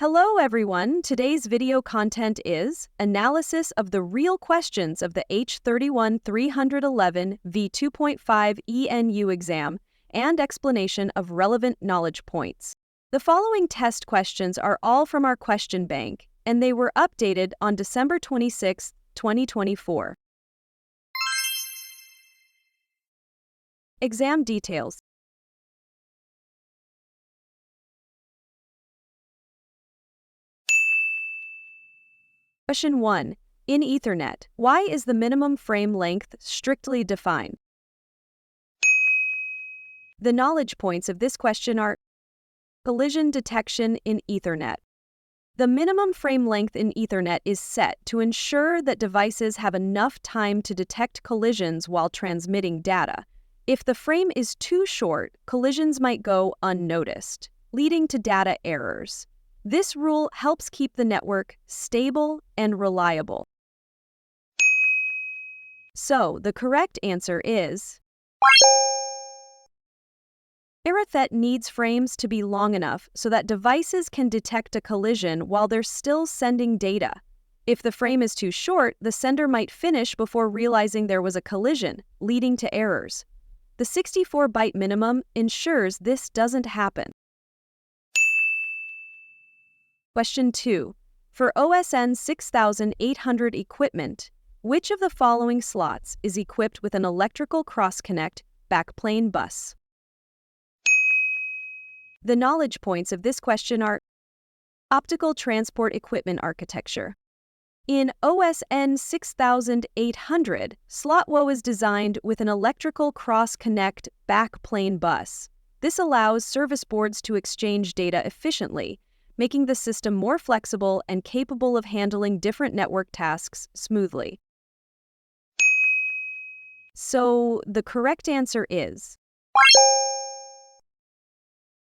Hello everyone, today's video content is analysis of the real questions of the H31311 V2.5 ENU exam and explanation of relevant knowledge points. The following test questions are all from our question bank, and they were updated on December 26, 2024. Exam details. Question 1. In Ethernet, why is the minimum frame length strictly defined? The knowledge points of this question are collision detection in Ethernet. The minimum frame length in Ethernet is set to ensure that devices have enough time to detect collisions while transmitting data. If the frame is too short, collisions might go unnoticed, leading to data errors. This rule helps keep the network stable and reliable. So, the correct answer is Ethernet needs frames to be long enough so that devices can detect a collision while they're still sending data. If the frame is too short, the sender might finish before realizing there was a collision, leading to errors. The 64-byte minimum ensures this doesn't happen. Question 2. For OSN 6800 equipment, which of the following slots is equipped with an electrical cross-connect backplane bus? The knowledge points of this question are optical transport equipment architecture. In OSN 6800, slot WO is designed with an electrical cross-connect backplane bus. This allows service boards to exchange data efficiently, making the system more flexible and capable of handling different network tasks smoothly. So, the correct answer is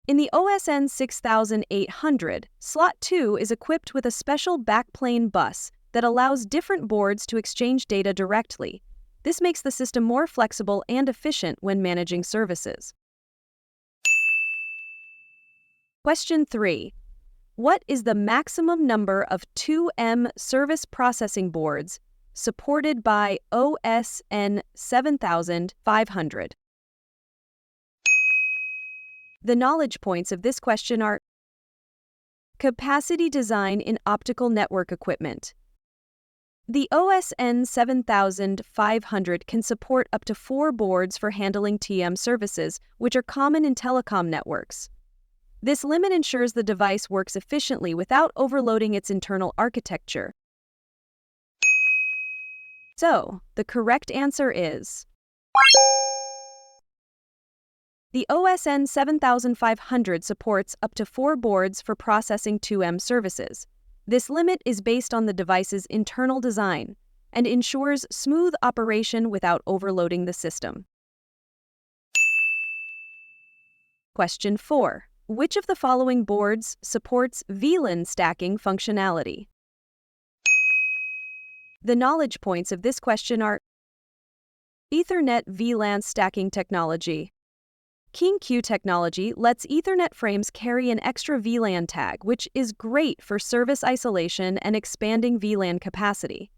in the OSN 6800, Slot 2 is equipped with a special backplane bus that allows different boards to exchange data directly. This makes the system more flexible and efficient when managing services. Question 3. What is the maximum number of 2M service processing boards supported by OSN 7500? The knowledge points of this question are capacity design in optical network equipment. The OSN 7500 can support up to 4 boards for handling TM services, which are common in telecom networks. This limit ensures the device works efficiently without overloading its internal architecture. So, the correct answer is the OSN 7500 supports up to 4 boards for processing 2M services. This limit is based on the device's internal design and ensures smooth operation without overloading the system. Question 4. Which of the following boards supports VLAN stacking functionality? The knowledge points of this question are Ethernet VLAN stacking technology. KingQ technology lets Ethernet frames carry an extra VLAN tag, which is great for service isolation and expanding VLAN capacity.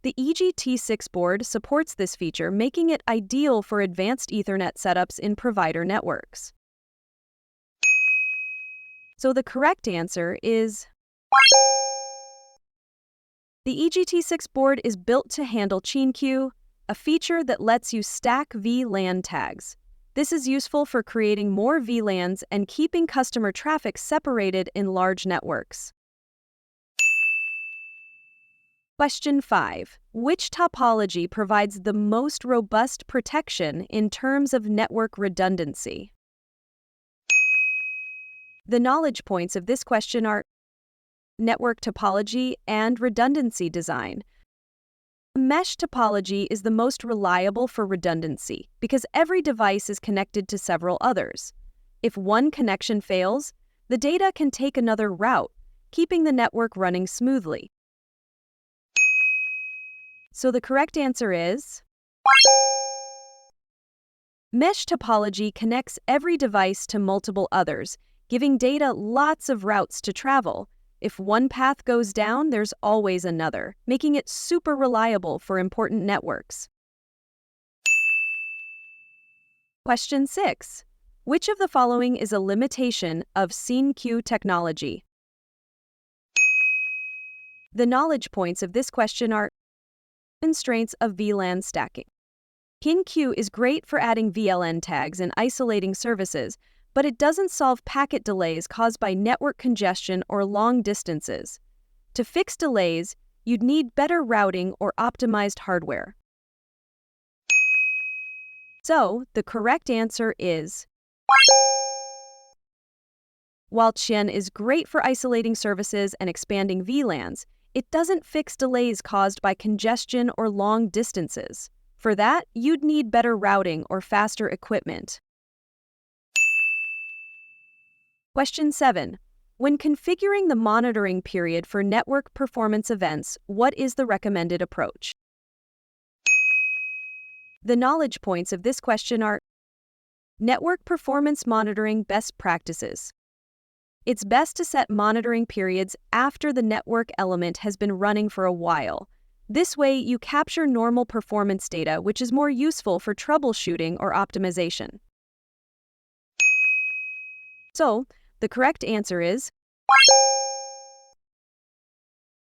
The EGT6 board supports this feature, making it ideal for advanced Ethernet setups in provider networks. So the correct answer is the EGT6 board is built to handle KingQ, a feature that lets you stack VLAN tags. This is useful for creating more VLANs and keeping customer traffic separated in large networks. Question 5. Which topology provides the most robust protection in terms of network redundancy? The knowledge points of this question are network topology and redundancy design. Mesh topology is the most reliable for redundancy because every device is connected to several others. If one connection fails, the data can take another route, keeping the network running smoothly. So the correct answer is mesh topology connects every device to multiple others, giving data lots of routes to travel. if one path goes down, there's always another, making it super reliable for important networks. Question 6. Which of the following is a limitation of CNQ technology? The knowledge points of this question are constraints of VLAN stacking. CNQ is great for adding VLN tags and isolating services, but it doesn't solve packet delays caused by network congestion or long distances. To fix delays, you'd need better routing or optimized hardware. So, the correct answer is, while CNQ is great for isolating services and expanding VLANs, it doesn't fix delays caused by congestion or long distances. For that, you'd need better routing or faster equipment. Question 7. When configuring the monitoring period for network performance events, what is the recommended approach? The knowledge points of this question are network performance monitoring best practices. It's best to set monitoring periods after the network element has been running for a while. This way, you capture normal performance data, which is more useful for troubleshooting or optimization. So, the correct answer is,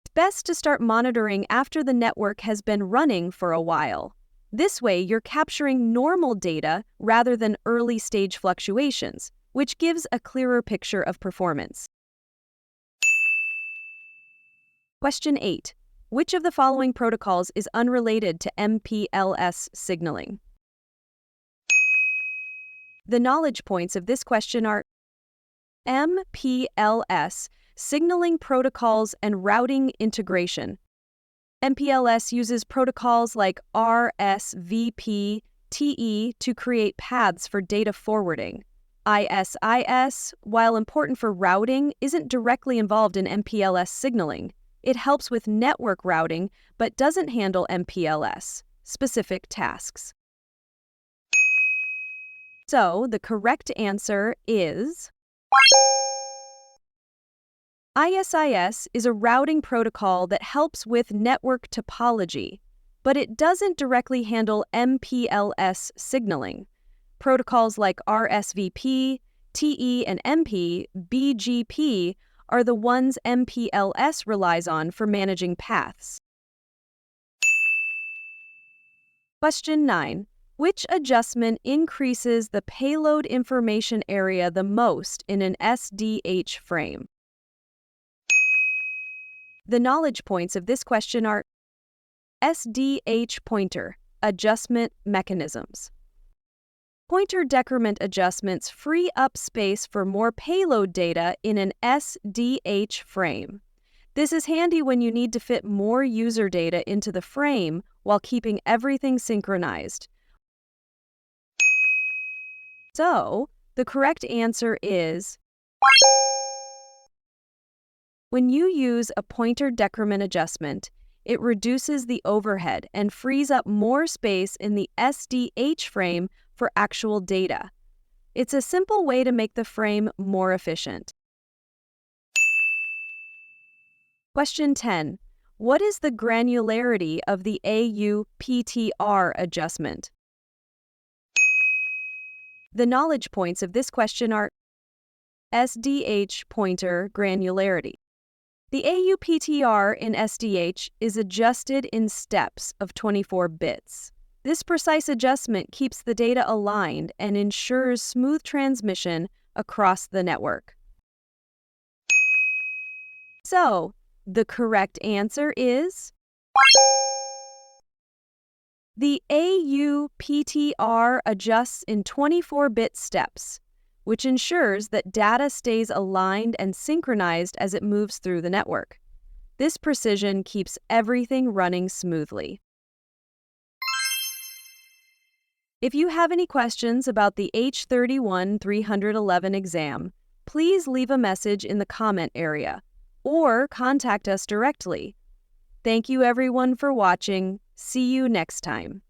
it's best to start monitoring after the network has been running for a while. This way, you're capturing normal data rather than early-stage fluctuations, which gives a clearer picture of performance. Question 8. Which of the following protocols is unrelated to MPLS signaling? The knowledge points of this question are MPLS, signaling protocols and routing integration. MPLS uses protocols like RSVP, TE to create paths for data forwarding. ISIS, while important for routing, isn't directly involved in MPLS signaling. It helps with network routing, but doesn't handle MPLS-specific tasks. So, the correct answer is, ISIS is a routing protocol that helps with network topology, but it doesn't directly handle MPLS signaling. Protocols like RSVP, TE, and MP, BGP are the ones MPLS relies on for managing paths. Question 9. Which adjustment increases the payload information area the most in an SDH frame? The knowledge points of this question are SDH pointer adjustment mechanisms. Pointer decrement adjustments free up space for more payload data in an SDH frame. This is handy when you need to fit more user data into the frame while keeping everything synchronized. So, the correct answer is, when you use a pointer decrement adjustment, it reduces the overhead and frees up more space in the SDH frame for actual data. It's a simple way to make the frame more efficient. Question 10. What is the granularity of the AU-PTR adjustment? The knowledge points of this question are SDH pointer granularity. The AU-PTR in SDH is adjusted in steps of 24 bits. This precise adjustment keeps the data aligned and ensures smooth transmission across the network. So, the correct answer is, the AU-PTR adjusts in 24-bit steps, which ensures that data stays aligned and synchronized as it moves through the network. This precision keeps everything running smoothly. If you have any questions about the H31-311 exam, please leave a message in the comment area or contact us directly. Thank you everyone for watching. See you next time.